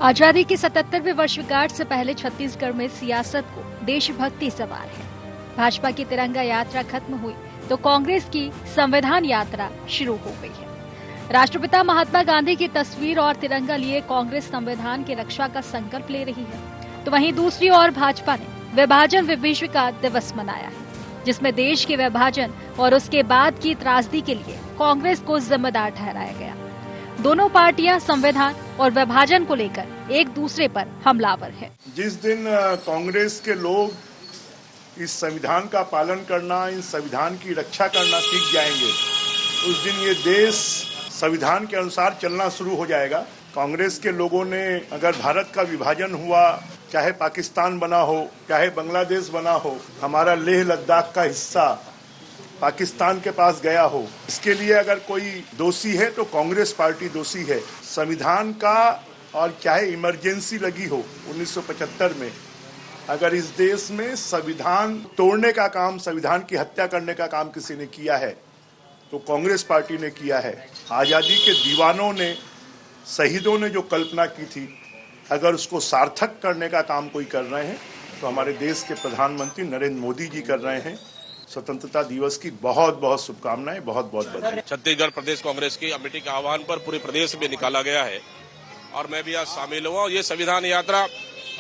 आजादी की 77वीं वर्षगांठ से पहले छत्तीसगढ़ में सियासत को देशभक्ति सवार है। भाजपा की तिरंगा यात्रा खत्म हुई तो कांग्रेस की संविधान यात्रा शुरू हो गई है। राष्ट्रपिता महात्मा गांधी की तस्वीर और तिरंगा लिए कांग्रेस संविधान की रक्षा का संकल्प ले रही है, तो वहीं दूसरी ओर भाजपा ने विभाजन विभीषिका दिवस मनाया है, जिसमें देश के विभाजन और उसके बाद की त्रासदी के लिए कांग्रेस को जिम्मेदार ठहराया गया। दोनों पार्टियां संविधान और विभाजन को लेकर एक दूसरे पर हमलावर है। जिस दिन कांग्रेस के लोग इस संविधान का पालन करना, इन संविधान की रक्षा करना सीख जाएंगे, उस दिन ये देश संविधान के अनुसार चलना शुरू हो जाएगा। कांग्रेस के लोगों ने अगर भारत का विभाजन हुआ, चाहे पाकिस्तान बना हो, चाहे बांग्लादेश बना हो, हमारा लेह लद्दाख का हिस्सा पाकिस्तान के पास गया हो, इसके लिए अगर कोई दोषी है तो कांग्रेस पार्टी दोषी है। संविधान का और चाहे इमरजेंसी लगी हो 1975 में, अगर इस देश में संविधान तोड़ने का काम, संविधान की हत्या करने का काम किसी ने किया है तो कांग्रेस पार्टी ने किया है। आजादी के दीवानों ने, शहीदों ने जो कल्पना की थी, अगर उसको सार्थक करने का काम कोई कर रहे हैं तो हमारे देश के प्रधानमंत्री नरेंद्र मोदी जी कर रहे हैं। स्वतंत्रता दिवस की बहुत बहुत शुभकामनाएं, बहुत बहुत बधाई। छत्तीसगढ़ प्रदेश कांग्रेस की कमेटी के आह्वान पर पूरे प्रदेश में निकाला गया है और मैं भी आज शामिल हुआ। ये संविधान यात्रा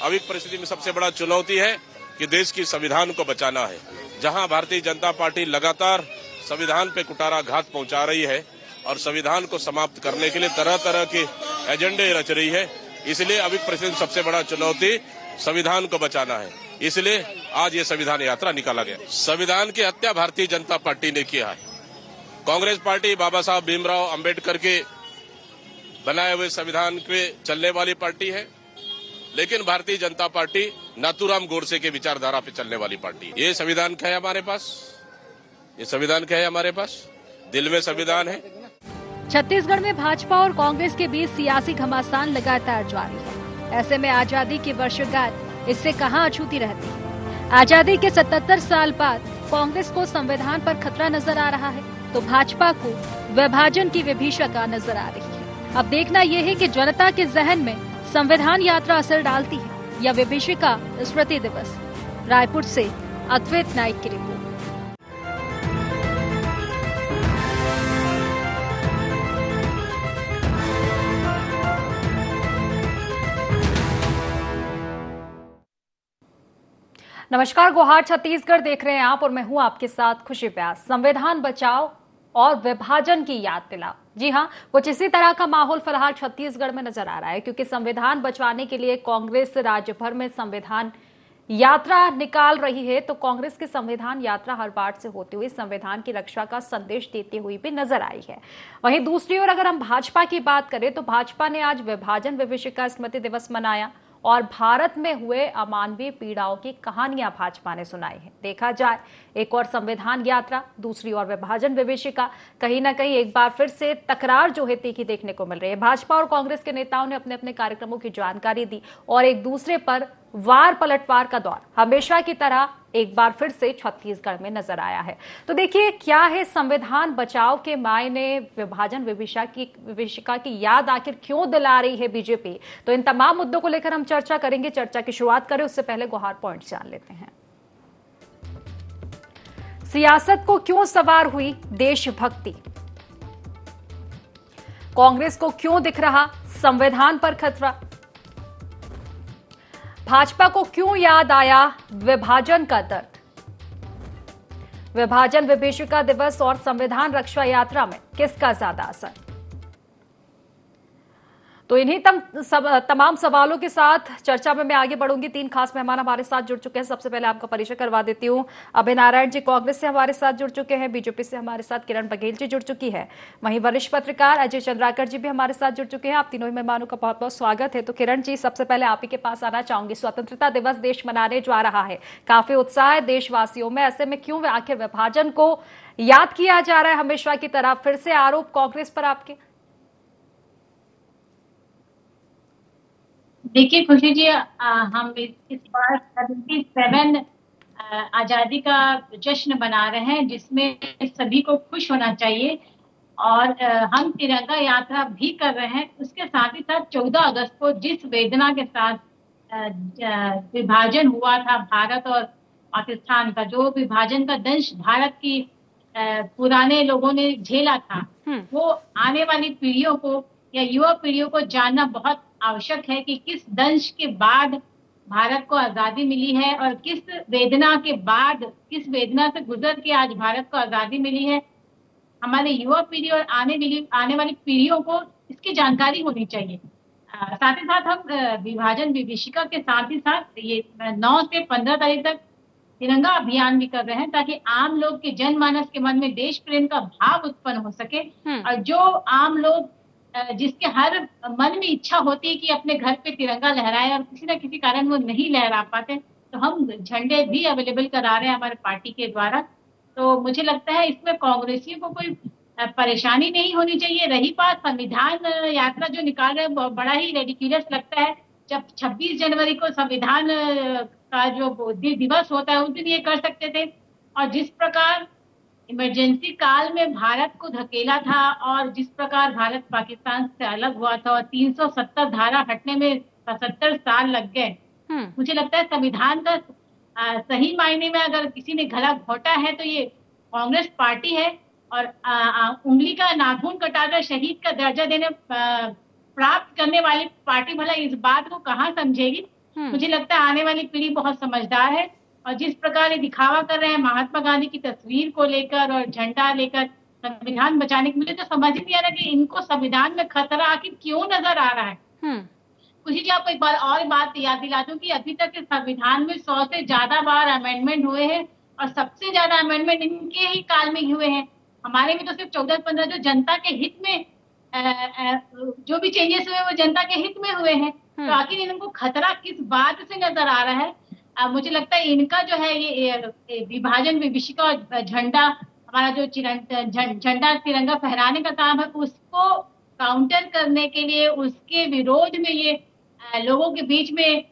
अभी परिस्थिति में सबसे बड़ा चुनौती है कि देश की संविधान को बचाना है। जहां भारतीय जनता पार्टी लगातार संविधान पे कुठाराघात पहुंचा रही है और संविधान को समाप्त करने के लिए तरह तरह के एजेंडे रच रही है, इसलिए अभी परिस्थिति में सबसे बड़ा चुनौती संविधान को बचाना है। इसलिए आज ये संविधान यात्रा निकाला गया। संविधान की हत्या भारतीय जनता पार्टी ने किया है। कांग्रेस पार्टी बाबा साहब भीमराव अंबेडकर के बनाए हुए संविधान पे चलने वाली पार्टी है, लेकिन भारतीय जनता पार्टी नाथूराम गोडसे के विचारधारा पे चलने वाली पार्टी है। ये संविधान क्या है हमारे पास? ये संविधान क्या है हमारे पास? दिल में संविधान है। छत्तीसगढ़ में भाजपा और कांग्रेस के बीच सियासी घमासान लगातार जारी है। ऐसे में आजादी की वर्षगांठ इससे कहां अछूती रहती है। आजादी के 77 साल बाद कांग्रेस को संविधान पर खतरा नजर आ रहा है, तो भाजपा को विभाजन की विभीषिका नजर आ रही है। अब देखना यह है कि जनता के जहन में संविधान यात्रा असर डालती है या विभीषिका स्मृति दिवस। रायपुर से अद्वैत नाइक की रिपोर्ट। नमस्कार, गुहार छत्तीसगढ़ देख रहे हैं आप और मैं हूं आपके साथ खुशी व्यास। संविधान बचाओ और विभाजन की याद दिलाओ। जी हां, कुछ इसी तरह का माहौल फिलहाल छत्तीसगढ़ में नजर आ रहा है, क्योंकि संविधान बचाने के लिए कांग्रेस राज्य भर में संविधान यात्रा निकाल रही है, तो कांग्रेस की संविधान यात्रा हर बार से होती हुई संविधान की रक्षा का संदेश देती हुई भी नजर आई है। वहीं दूसरी ओर अगर हम भाजपा की बात करें तो भाजपा ने आज विभाजन विभीषिका स्मृति दिवस मनाया और भारत में हुए अमानवीय पीड़ाओं की कहानियां भाजपा ने सुनाई है। देखा जाए, एक और संविधान यात्रा, दूसरी ओर विभाजन विभीषिका, कहीं ना कहीं एक बार फिर से तकरार जो है तीखी देखने को मिल रही है। भाजपा और कांग्रेस के नेताओं ने अपने अपने कार्यक्रमों की जानकारी दी और एक दूसरे पर वार पलटवार का दौर हमेशा की तरह एक बार फिर से छत्तीसगढ़ में नजर आया है। तो देखिए, क्या है संविधान बचाव के मायने, विभाजन विभीषिका की याद आखिर क्यों दिला रही है बीजेपी? तो इन तमाम मुद्दों को लेकर हम चर्चा करेंगे। चर्चा की शुरुआत करें उससे पहले गुहार पॉइंट जान लेते हैं। सियासत को क्यों सवार हुई देशभक्ति? कांग्रेस को क्यों दिख रहा संविधान पर खतरा? भाजपा को क्यों याद आया विभाजन का दर्द? विभाजन विभीषिका दिवस और संविधान रक्षा यात्रा में किसका ज्यादा असर? तो इन्हीं तमाम सवालों के साथ चर्चा में मैं आगे बढ़ूंगी। तीन खास मेहमान हमारे साथ जुड़ चुके हैं। सबसे पहले आपका परिचय करवा देती हूं। अभय नारायण जी कांग्रेस से हमारे साथ जुड़ चुके हैं। बीजेपी से हमारे साथ किरण बघेल जी जुड़ चुकी है। वहीं वरिष्ठ पत्रकार अजय चंद्राकर जी भी हमारे साथ जुड़ चुके हैं। आप तीनों ही मेहमानों का बहुत बहुत स्वागत है। तो किरण जी, सबसे पहले आप ही के पास आना चाहूंगी। स्वतंत्रता दिवस देश मनाने जा रहा है, काफी उत्साह है देशवासियों में। ऐसे में क्यों आखिर विभाजन को याद किया जा रहा है हमेशा की तरह? फिर से आरोप कांग्रेस पर आपके। देखिए खुशी जी, हम इस बार 77 आजादी का जश्न मना रहे हैं, जिसमें सभी को खुश होना चाहिए और हम तिरंगा यात्रा भी कर रहे हैं। उसके साथ ही साथ 14 अगस्त को जिस वेदना के साथ विभाजन हुआ था भारत और पाकिस्तान का, जो विभाजन का दंश भारत की पुराने लोगों ने झेला था, वो आने वाली पीढ़ियों को या युवा पीढ़ियों को जानना बहुत आवश्यक है कि किस दंश के बाद भारत को आजादी मिली है और किस वेदना के बाद, किस वेदना से गुजर के आज भारत को आजादी मिली है। हमारे युवा पीढ़ी और आने वाली पीढ़ियों को इसकी जानकारी होनी चाहिए। साथ ही साथ हम विभाजन विभीषिका के साथ ही साथ ये 9 से 15 तारीख तक तिरंगा अभियान भी कर रहे हैं, ताकि आम लोग के जनमानस के मन में देश प्रेम का भाव उत्पन्न हो सके। और जो आम लोग जिसके हर मन में इच्छा होती है कि अपने घर पे तिरंगा लहराए और किसी न किसी कारण वो नहीं लहरा पाते, तो हम झंडे भी अवेलेबल करा रहे हैं हमारे पार्टी के द्वारा। तो मुझे लगता है इसमें कांग्रेसियों को कोई परेशानी नहीं होनी चाहिए। रही बात संविधान यात्रा जो निकाल रहे हैं, बड़ा ही रेडिकुलस लगता है। जब 26 जनवरी को संविधान का जो दिवस होता है उस दिन ये कर सकते थे। और जिस प्रकार इमरजेंसी काल में भारत को धकेला था और जिस प्रकार भारत पाकिस्तान से अलग हुआ था और 370 धारा हटने में 77 साल लग गए, मुझे लगता है संविधान का सही मायने में अगर किसी ने गला घोटा है तो ये कांग्रेस पार्टी है। और उंगली का नाखून कटाकर शहीद का दर्जा देने प्राप्त करने वाली पार्टी भला इस बात को कहाँ समझेगी। मुझे लगता है आने वाली पीढ़ी बहुत समझदार है। और जिस प्रकार ये दिखावा कर रहे हैं महात्मा गांधी की तस्वीर को लेकर और झंडा लेकर संविधान बचाने की, मुझे तो समझ ही नहीं आ रहा कि इनको संविधान में खतरा आखिर क्यों नजर आ रहा है। खुशी जी, आपको एक बार और बात याद दिला दूं कि अभी तक इस संविधान में 100 से ज्यादा बार अमेंडमेंट हुए हैं और सबसे ज्यादा अमेंडमेंट इनके ही काल में हुए हैं। हमारे में तो सिर्फ 14-15 जो जनता के हित में जो भी चेंजेस हुए वो जनता के हित में हुए हैं। तो आखिर इनको खतरा किस बात से नजर आ रहा है? मुझे लगता है इनका जो है ये विभाजन विभीषिका और झंडा, हमारा जो झंडा तिरंगा फहराने का काम है, उसको काउंटर करने के लिए, उसके विरोध में ये लोगों के बीच में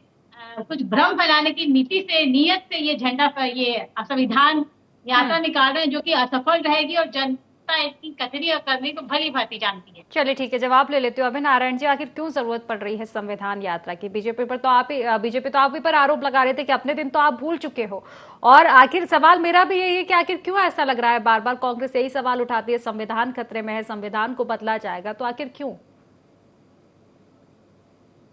कुछ भ्रम फैलाने की नीयत से ये झंडा ये संविधान यात्रा निकाल रहे हैं, जो कि असफल रहेगी और जनता इसकी कतरी करने को भली भांति जानती है। चलिए ठीक है, जवाब ले लेते हो। अभी नारायण जी, आखिर क्यों जरूरत पड़ रही है संविधान यात्रा की? बीजेपी तो आप ही पर आरोप लगा रहे थे कि अपने दिन तो आप भूल चुके हो। और आखिर सवाल मेरा भी यही है कि आखिर क्यों ऐसा लग रहा है, बार बार कांग्रेस यही सवाल उठाती है, संविधान खतरे में है, संविधान को बदला जाएगा, तो आखिर क्यों?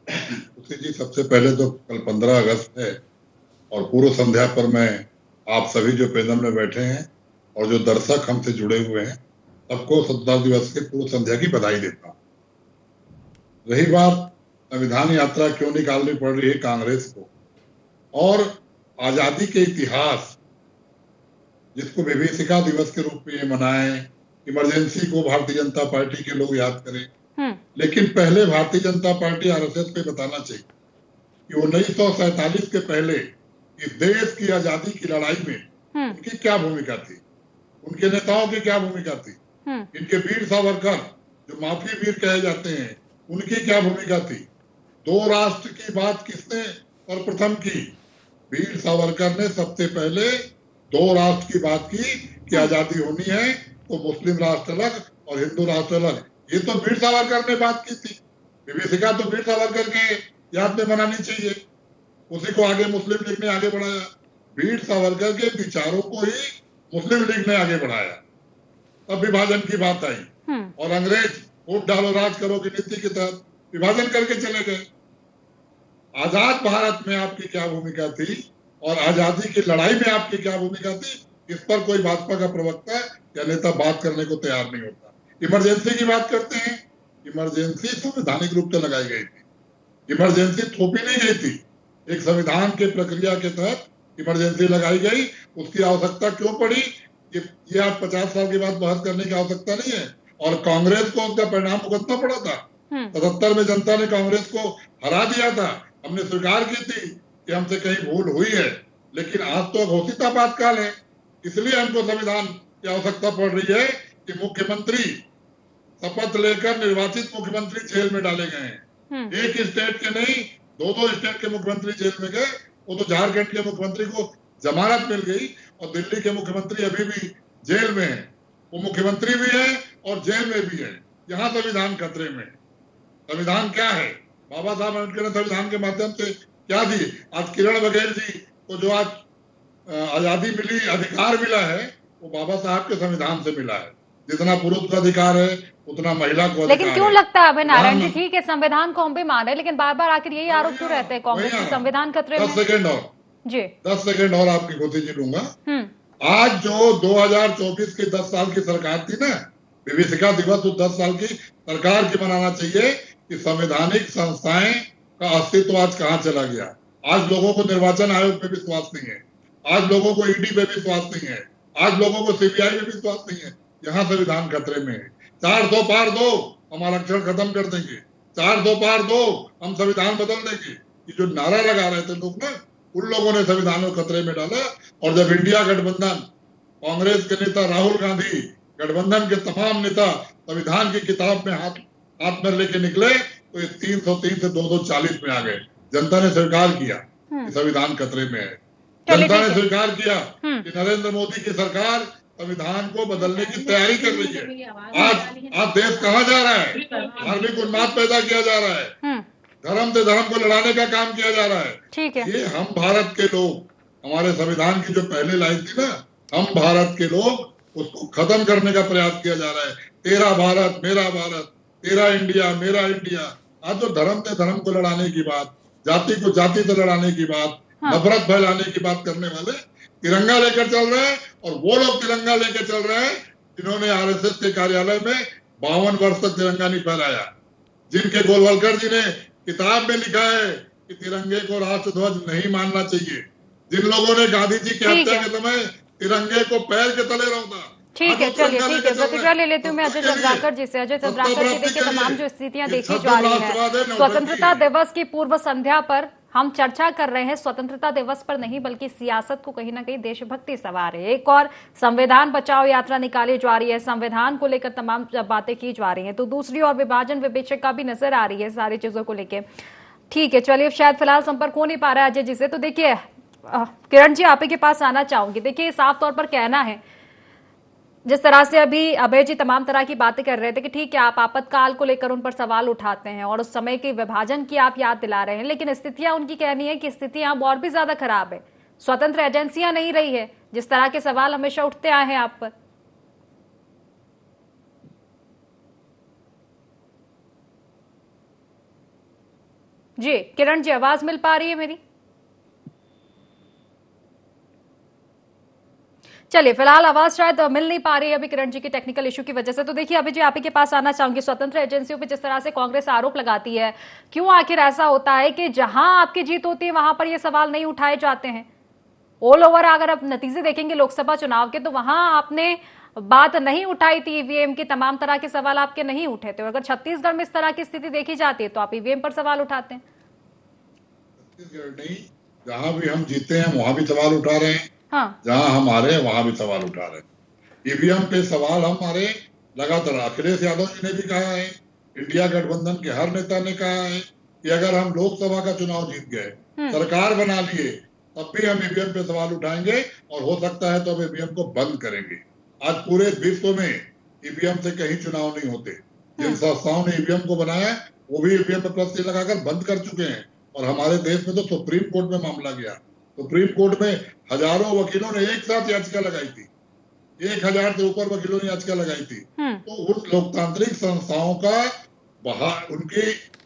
जी, सबसे पहले तो कल 15 अगस्त है और पूर्व संध्या पर मैं आप सभी जो पैनल में बैठे हैं और जो दर्शक हमसे जुड़े हुए हैं सबको स्वतंत्रता दिवस के पूर्व संध्या की बधाई देता हूँ। रही बात संविधान यात्रा क्यों निकालनी पड़ रही है कांग्रेस को, और आजादी के इतिहास जिसको विभीषिका दिवस के रूप में ये मनाएं, इमरजेंसी को भारतीय जनता पार्टी के लोग याद करें, लेकिन पहले भारतीय जनता पार्टी आरएसएस को बताना चाहिए कि 1947 के पहले इस देश की आजादी की लड़ाई में उनकी क्या भूमिका थी, उनके नेताओं की क्या भूमिका थी, इनके वीर सावरकर जो माफी वीर कहे जाते हैं उनकी क्या भूमिका थी। 2 राष्ट्र की बात किसने सर्वप्रथम की? वीर सावरकर ने सबसे पहले 2 राष्ट्र की बात की कि आजादी होनी है तो मुस्लिम राष्ट्र अलग और हिंदू राष्ट्र अलग। ये तो वीर सावरकर ने बात की थी। विभीषिका तो वीर सावरकर के याद में मनानी चाहिए, उसी को आगे मुस्लिम लीग ने आगे बढ़ाया। वीर सावरकर के विचारों को ही मुस्लिम लीग ने आगे बढ़ाया। तब विभाजन की बात आई और अंग्रेज वोट डालो राज करो की नीति के तहत विभाजन करके चले गए। आजाद भारत में आपकी क्या भूमिका थी और आजादी की लड़ाई में आपकी क्या भूमिका थी, इस पर कोई भाजपा का प्रवक्ता या नेता बात करने को तैयार नहीं होता। इमरजेंसी की बात करते हैं, इमरजेंसी संवैधानिक रूप से लगाई गई थी, इमरजेंसी थोपी नहीं गई थी। एक संविधान के प्रक्रिया के तहत इमरजेंसी लगाई गई। उसकी आवश्यकता क्यों पड़ी, ये आप 50 साल के बाद बहस करने की आवश्यकता नहीं है। और कांग्रेस को उसका परिणाम भुगतना पड़ा था। 77 में जनता ने कांग्रेस को हरा दिया था। हमने स्वीकार की थी कि हमसे कहीं भूल हुई है, लेकिन आज तो घोषित आपातकाल है, इसलिए हमको संविधान की आवश्यकता पड़ रही है कि मुख्यमंत्री शपथ लेकर निर्वाचित मुख्यमंत्री जेल में डाले गए हैं। एक स्टेट के नहीं, 2 स्टेट के मुख्यमंत्री जेल में गए। वो तो झारखंड के मुख्यमंत्री को जमानत मिल गई और दिल्ली के मुख्यमंत्री अभी भी जेल में है। वो मुख्यमंत्री भी है और जेल में भी है। यहाँ संविधान खतरे में। संविधान क्या है? बाबा साहब अम्बेडकर ने संविधान के माध्यम से क्या दी? आज किरण बघेल जी को जो आज आजादी मिली, अधिकार मिला है, वो बाबा साहब के संविधान से मिला है। जितना पुरुष को अधिकार है उतना महिला को अधिकार है। लेकिन क्यों लगता है अभय नारायण जी, ठीक है संविधान को हम भी मान रहे हैं, लेकिन बार बार आखिर यही आरोप क्यों रहते हैं कांग्रेस के संविधान खतरे में? 10 सेकेंड और जी, 10 सेकेंड और आपकी खुशी जी लूंगा। आज जो 2024 की 10 साल की सरकार थी ना, विभीषिका दिवस उस 10 साल की सरकार की मनाना चाहिए कि संवैधानिक संस्थाएं का अस्तित्व आज कहाँ चला गया। आज लोगों को निर्वाचन आयोग पे विश्वास नहीं है, आज लोगों को ईडी पे विश्वास नहीं है, आज लोगों को सीबीआई पे विश्वास नहीं है। यहाँ संविधान खतरे में है। 400 पार दो, हम आरक्षण खत्म कर देंगे। 400 पार दो, हम संविधान बदल देंगे। ये जो नारा लगा रहे थे लोग ना, उन लोगों ने संविधान को खतरे में डाला। और जब इंडिया गठबंधन, कांग्रेस के नेता राहुल गांधी, गठबंधन के तमाम नेता संविधान की किताब में हाथ में लेके निकले, तो ये 303 से 240 में आ गए। जनता ने स्वीकार किया कि संविधान खतरे में है। जनता ने स्वीकार किया कि नरेंद्र मोदी की सरकार संविधान को बदलने की तैयारी कर रही है। आज देश कहाँ जा रहा है? धार्मिक उन्माद पैदा किया जा रहा है, धर्म से धर्म को लड़ाने का काम किया जा रहा है। ठीक है, ये हम भारत के लोग, हमारे संविधान की जो पहले लाइन थी ना, हम भारत के लोग, उसको खत्म करने का प्रयास किया जा रहा है। तेरा भारत मेरा भारत, तेरा इंडिया मेरा इंडिया। आज जो धर्म से धर्म को लड़ाने की बात, जाति को जाति से लड़ाने की बात, नफरत फैलाने की बात करने वाले तिरंगा लेकर चल रहे हैं। और वो लोग तिरंगा लेकर चल रहे हैं जिन्होंने आरएसएस के कार्यालय में 52 वर्ष तक तिरंगा नहीं फहराया, जिनके गोलवलकर जी ने किताब में लिखा है कि तिरंगे को राष्ट्रध्वज नहीं मानना चाहिए, जिन लोगों ने गांधी जी की हत्या के समय तिरंगे को पैर के तले रखा। ठीक है, चलिए ठीक है, प्रतिक्रिया ले लेती हूँ मैं अजय चंद्राकर जी से। अजय चंद्राकर जी, देखिए तमाम जो स्थितियां देखी जा रही है, स्वतंत्रता दिवस की पूर्व संध्या पर हम चर्चा कर रहे हैं। स्वतंत्रता दिवस पर नहीं बल्कि सियासत को कहीं ना कहीं देशभक्ति सवार है। एक और संविधान बचाओ यात्रा निकाली जा रही है, संविधान को लेकर तमाम बातें की जा रही हैं, तो दूसरी ओर विभाजन विवेचका भी नजर आ रही है सारी चीजों को लेकर। ठीक है, चलिए शायद फिलहाल संपर्क हो नहीं पा रहा है अजय जी से, तो देखिए किरण जी आप ही के पास आना चाहूंगी। देखिए साफ तौर पर कहना है, जिस तरह से अभी अभय जी तमाम तरह की बातें कर रहे थे कि ठीक है आप आपातकाल को लेकर उन पर सवाल उठाते हैं और उस समय के विभाजन की आप याद दिला रहे हैं, लेकिन स्थितियां उनकी कहनी है कि स्थितियां अब और भी ज्यादा खराब है, स्वतंत्र एजेंसियां नहीं रही है, जिस तरह के सवाल हमेशा उठते आए हैं आप पर। जी किरण जी, आवाज मिल पा रही है मेरी? चलिए फिलहाल आवाज शायद मिल नहीं पा रही है अभी किरण जी की टेक्निकल इशू की वजह से। तो देखिए अभी जी आप ही के पास आना चाहूंगी। स्वतंत्र एजेंसियों पे जिस तरह से कांग्रेस आरोप लगाती है, क्यों आखिर ऐसा होता है कि जहां आपकी जीत होती है वहां पर ये सवाल नहीं उठाए जाते हैं? ऑल ओवर अगर आप नतीजे देखेंगे लोकसभा चुनाव के, तो वहां आपने बात नहीं उठाई थी ईवीएम की, तमाम तरह के सवाल आपके नहीं उठे थे। अगर छत्तीसगढ़ में इस तरह की स्थिति देखी जाती है तो आप ईवीएम पर सवाल उठाते हैं। छत्तीसगढ़ नहीं, जहां भी हम जीते हैं वहां भी सवाल उठा रहे हैं, हाँ, जहां हम हारे हैं वहां भी सवाल उठा रहे हैं। ईवीएम पे सवाल हमारे लगातार अखिलेश यादव जी ने भी कहा है, इंडिया गठबंधन के हर नेता ने कहा है कि अगर हम लोकसभा का चुनाव जीत गए, सरकार बना लिए, तब भी हम ईवीएम पे सवाल उठाएंगे और हो सकता है तो हम ईवीएम को बंद करेंगे। आज पूरे विश्व में ईवीएम से कहीं चुनाव नहीं होते। जिन संस्थाओं ने ईवीएम को बनाया वो भी ईवीएम पे प्लस लगाकर बंद कर चुके हैं। और हमारे देश में तो सुप्रीम कोर्ट में मामला गया, सुप्रीम कोर्ट में हजारों वकीलों ने एक साथ याचिका लगाई थी, 1000 से ऊपर वकीलों ने याचिका लगाई थी। तो उन लोकतांत्रिक संस्थाओं का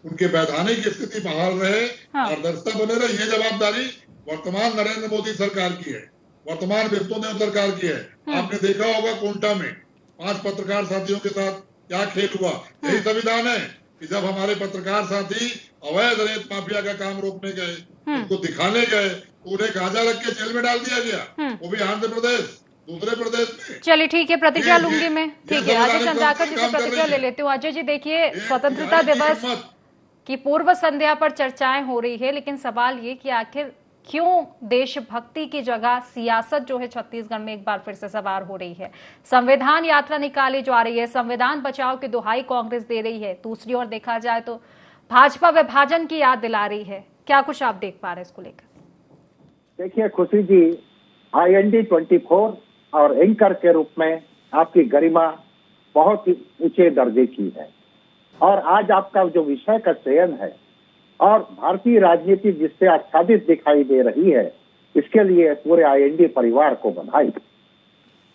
उनके वैधानिक स्थिति बहाल रहे, पारदर्शिता बने रहे, ये जवाबदारी वर्तमान नरेंद्र मोदी सरकार की है, वर्तमान वित्तों सरकार की है। आपने देखा होगा कोंटा में 5 पत्रकार साथियों के साथ क्या खेल हुआ। यही संविधान है कि जब हमारे पत्रकार साथी अवैध रेत माफिया का काम रोकने गए, उनको दिखाने गए, तो उन्हें गांजा रख के जेल में डाल दिया गया, वो भी आंध्र प्रदेश, दूसरे प्रदेश में। चलिए ठीक है, प्रतिक्रिया लूंगी मैं। ठीक है, अजय चंद्राकर जी से प्रतिक्रिया ले लेती हूँ। अजय जी देखिए, स्वतंत्रता दिवस की पूर्व संध्या पर चर्चाएं हो रही है, लेकिन सवाल ये कि आखिर क्यों देशभक्ति की जगह सियासत जो है छत्तीसगढ़ में एक बार फिर से सवार हो रही है। संविधान यात्रा निकाली जा रही है, संविधान बचाओ की दुहाई कांग्रेस दे रही है, दूसरी ओर देखा जाए तो भाजपा विभाजन की याद दिला रही है। क्या कुछ आप देख पा रहे हैं इसको लेकर? देखिए खुशी जी, IND 24 और एंकर के रूप में आपकी गरिमा बहुत ही ऊंचे दर्जे की है। और आज आपका जो विषय का चयन है और भारतीय राजनीति जिससे आच्छादित दिखाई दे रही है, इसके लिए पूरे आईएनडी परिवार को बधाई।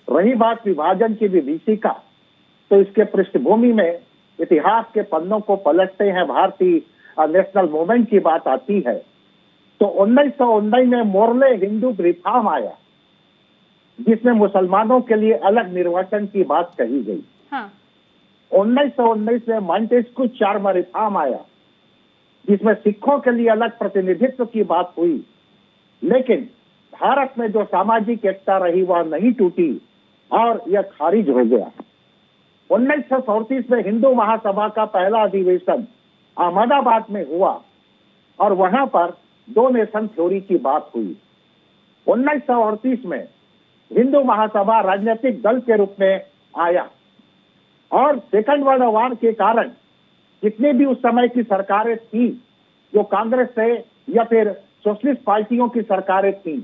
रही बात विभाजन की विभीषिका, तो इसके पृष्ठभूमि में इतिहास के पन्नों को पलटते हैं भारतीय नेशनल मूवमेंट की बात आती है तो 1919 में मोरले हिंदू रिफॉर्म आया, जिसमें मुसलमानों के लिए अलग निर्वाचन की बात कही गई। हाँ। 1919 में मॉन्टेस्क्यू चार्म रिफॉर्म आया, जिसमें सिखों के लिए अलग प्रतिनिधित्व की बात हुई, लेकिन भारत में जो सामाजिक एकता रही वह नहीं टूटी और यह खारिज हो गया। 1937 में हिंदू महासभा का पहला अधिवेशन अहमदाबाद में हुआ और वहां पर दो नेशन थ्योरी की बात हुई। 1938 में हिंदू महासभा राजनीतिक दल के रूप में आया और सेकंड वर्ल्ड वॉर के कारण जितनी भी उस समय की सरकारें थी, जो कांग्रेस से या फिर सोशलिस्ट पार्टियों की सरकारें थी,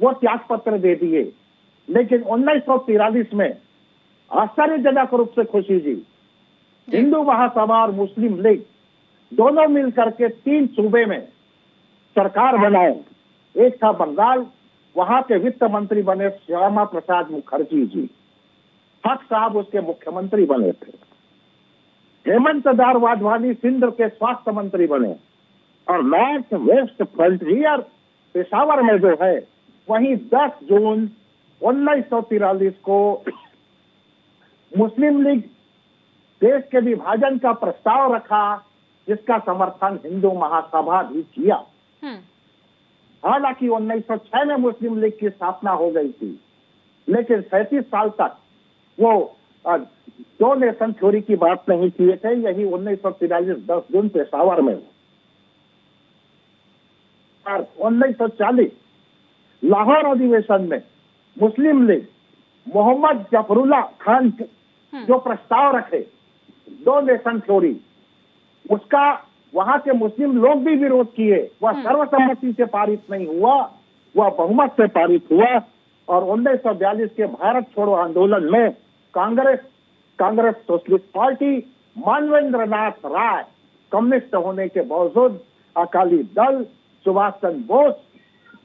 वो त्याग पत्र दे दिए। लेकिन 1943 में आश्चर्यजनक रूप से खुशी जी, हिंदू महासभा और मुस्लिम लीग दोनों मिलकर के 3 सूबे में सरकार बनाए। एक था बंगाल, वहां के वित्त मंत्री बने श्यामा प्रसाद मुखर्जी जी, हक साहब उसके मुख्यमंत्री बने थे। हेमंत दार वाधवानी सिंध के स्वास्थ्य मंत्री बने और नॉर्थ वेस्ट फ्रंटियर पेशावर में जो है वहीं 10 जून 1943 को मुस्लिम लीग देश के विभाजन का प्रस्ताव रखा, जिसका समर्थन हिंदू महासभा भी किया। हालांकि 1906 में मुस्लिम लीग की स्थापना हो गई थी, लेकिन 37 साल तक वो दो नेशन थ्योरी की बात नहीं किए थे। यही 1943 10 जून पेशावर में। और 1940 लाहौर अधिवेशन में मुस्लिम लीग मोहम्मद जफरुल्लाह खान जो प्रस्ताव रखे दो नेशन थ्योरी, उसका वहां के मुस्लिम लोग भी विरोध किए। वह सर्वसम्मति से पारित नहीं हुआ, वह बहुमत से पारित हुआ। और 1942 के भारत छोड़ो आंदोलन में कांग्रेस सोशलिस्ट पार्टी, मानवेंद्र नाथ राय कम्युनिस्ट होने के बावजूद, अकाली दल, सुभाष चंद्र बोस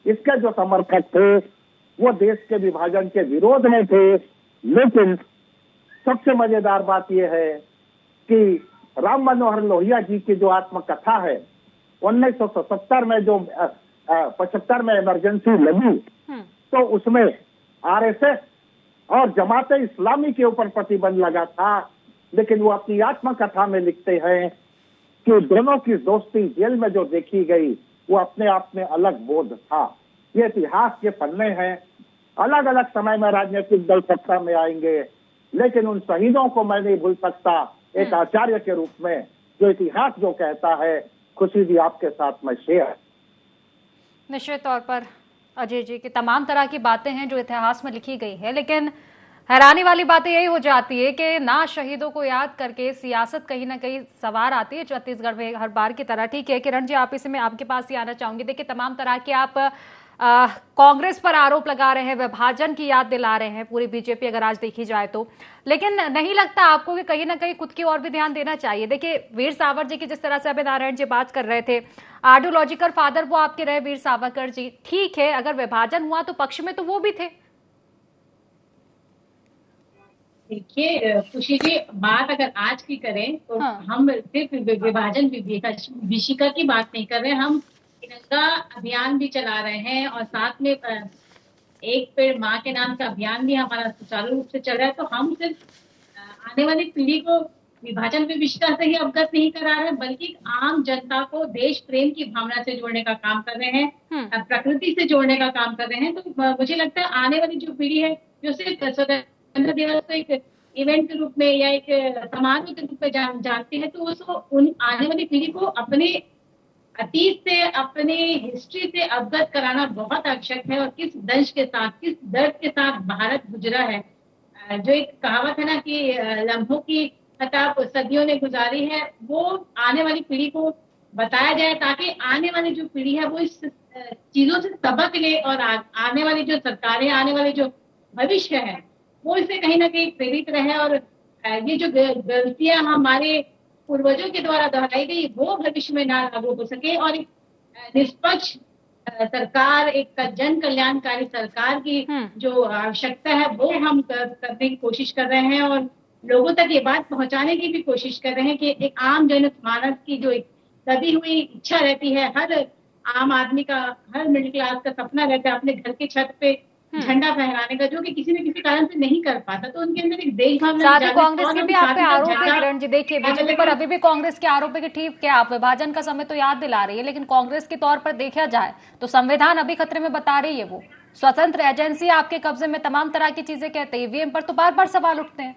इसके जो समर्थक थे वो देश के विभाजन के विरोध में थे। लेकिन सबसे मजेदार बात यह है कि राम मनोहर लोहिया जी की जो आत्मकथा है, 1977 में जो 75 में इमरजेंसी लगी, तो उसमें आरएसएस और जमाते इस्लामी के ऊपर प्रतिबंध लगा था। लेकिन वो अपनी आत्मकथा में लिखते हैं कि दोनों की दोस्ती जेल में जो देखी गई वो अपने आप में अलग बोध था। ये इतिहास के पन्ने हैं। अलग अलग समय में राजनीतिक दल सत्ता में आएंगे, लेकिन उन शहीदों को मैं नहीं भूल सकता एक आचार्य के रूप में, जो इतिहास जो कहता है। खुशी जी आपके साथ में शेयर। निश्चित तौर पर अजय जी की तमाम तरह की बातें हैं जो इतिहास में लिखी गई है, लेकिन हैरानी वाली बातें यही हो जाती है कि ना शहीदों को याद करके सियासत कहीं ना कहीं सवार आती है छत्तीसगढ़ में हर बार की तरह। ठीक है किरण जी, आप इसे मैं आपके पास ही आना चाहूंगी। देखिए तमाम तरह के आप कांग्रेस पर आरोप लगा रहे हैं, विभाजन की याद दिला रहे हैं पूरी बीजेपी अगर आज देखी जाए तो, लेकिन नहीं लगता आपको कि कहीं ना कहीं खुद की ओर भी ध्यान देना चाहिए? देखिए वीर सावरकर जी की जिस तरह से अभय नारायण जी बात कर रहे थे, आइडियोलॉजिकल फादर वो आपके रहे वीर सावरकर जी। ठीक है, अगर विभाजन हुआ तो पक्ष में तो वो भी थे। देखिए खुशी जी, बात अगर आज की करें तो हम सिर्फ विभाजन विभीषिका की बात नहीं कर रहे, हम तिरंगा अभियान भी चला रहे हैं और साथ में एक पेड़ माँ के नाम का अभियान भी हमारा सुचारू रूप से चल रहा है। तो हम सिर्फ आने वाली पीढ़ी को विभाजन विभीषिका से ही अवगत नहीं करा रहे, बल्कि आम जनता को देश प्रेम की भावना से जोड़ने का काम कर रहे हैं, प्रकृति से जोड़ने का काम कर रहे हैं। तो मुझे लगता है आने वाली जो पीढ़ी है, जो सिर्फ स्वतंत्रता दिवस को एक इवेंट के रूप में या एक समारोह के रूप में जानती है, तो उसको उन आने वाली पीढ़ी को अपने अतीत से, अपने हिस्ट्री से अवगत कराना बहुत आवश्यक है। और किस दंश के साथ, किस दर्द के साथ भारत गुजरा है। जो एक कहावत है ना कि लम्हों की कतार सदियों ने गुजारी है, वो आने वाली पीढ़ी को बताया जाए, ताकि आने वाली जो पीढ़ी है वो इस चीजों से सबक ले और आने वाली जो सरकारें, आने वाले जो भविष्य है वो इससे कहीं ना कहीं प्रेरित रहे और ये जो गलतियां हमारे पूर्वजों के द्वारा दोहराई गई वो भविष्य में ना लागू हो सके और एक निष्पक्ष सरकार, एक जन कल्याणकारी सरकार की जो आवश्यकता है वो हम करने की कोशिश कर रहे हैं और लोगों तक ये बात पहुंचाने की भी कोशिश कर रहे हैं कि एक आम जन मानस की जो एक दबी हुई इच्छा रहती है, हर आम आदमी का, हर मिडिल क्लास का सपना रहता है अपने घर की छत पे झंडा फहराने का, जो कि किसी न किसी कारण से नहीं कर पाता, तो उनके अंदर एक देश भावना। साथ ही कांग्रेस के भी आप पे आरोप है किरण जी, देखिए बीजेपी पर अभी भी कांग्रेस के आरोप है कि ठीक है आप विभाजन का समय तो याद दिला रही है, लेकिन कांग्रेस के तौर पर देखा जाए तो संविधान अभी खतरे में बता रही है। वो स्वतंत्र एजेंसी आपके कब्जे में, तमाम तरह की चीजें कहते हैं, ईवीएम पर तो बार बार सवाल उठते हैं।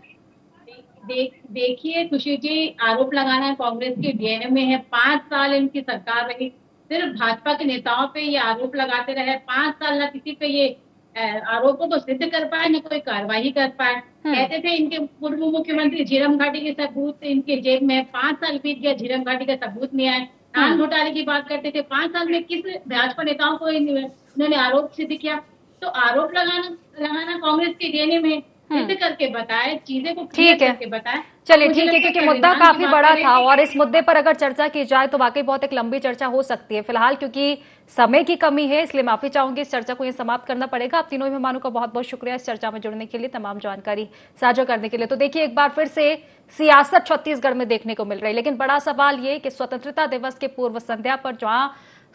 देखिए खुशी जी, आरोप लगाना कांग्रेस के डीएनए में है। 5 साल इनकी सरकार रही, सिर्फ भाजपा के नेताओं पे ये आरोप लगाते रहे। 5 साल न किसी पे ये आरोपों को सिद्ध कर पाए, न कोई कार्रवाई कर पाए। कहते थे इनके पूर्व मुख्यमंत्री झीरम घाटी के सबूत इनके जेब में। 5 साल बीत गया, झीरम घाटी का सबूत नहीं आया। नान घोटाले की बात करते थे, 5 साल में किस भाजपा नेताओं को इन्होंने आरोप सिद्ध किया? तो आरोप लगाना कांग्रेस के डीएनए में, सिद्ध करके बताए, चीजें को क्लियर करके बताए। चलिए ठीक है, क्योंकि मुद्दा काफी बड़ा था और इस मुद्दे पर अगर चर्चा की जाए तो वाकई बहुत एक लंबी चर्चा हो सकती है। फिलहाल क्योंकि समय की कमी है, इसलिए माफी चाहूंगी, इस चर्चा को ये समाप्त करना पड़ेगा। आप तीनों मेहमानों का बहुत बहुत शुक्रिया इस चर्चा में जुड़ने के लिए, तमाम जानकारी साझा करने के लिए। तो देखिए एक बार फिर से सियासत छत्तीसगढ़ में देखने को मिल रही है, लेकिन बड़ा सवाल ये कि स्वतंत्रता दिवस के पूर्व संध्या पर जहां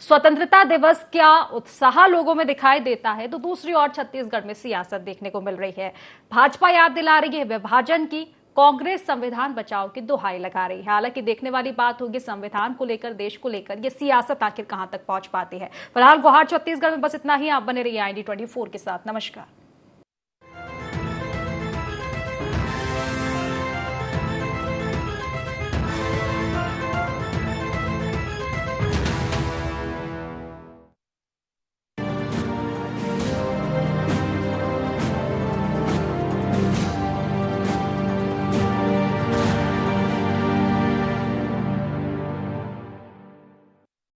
स्वतंत्रता दिवस का उत्साह लोगों में दिखाई देता है, तो दूसरी ओर छत्तीसगढ़ में सियासत देखने को मिल रही है। भाजपा याद दिला रही है विभाजन की, कांग्रेस संविधान बचाओ की दुहाई लगा रही है। हालांकि देखने वाली बात होगी संविधान को लेकर, देश को लेकर ये सियासत आखिर कहां तक पहुंच पाती है। फिलहाल गुहार छत्तीसगढ़ में बस इतना ही। आप बने रहिए IND24 के साथ। नमस्कार।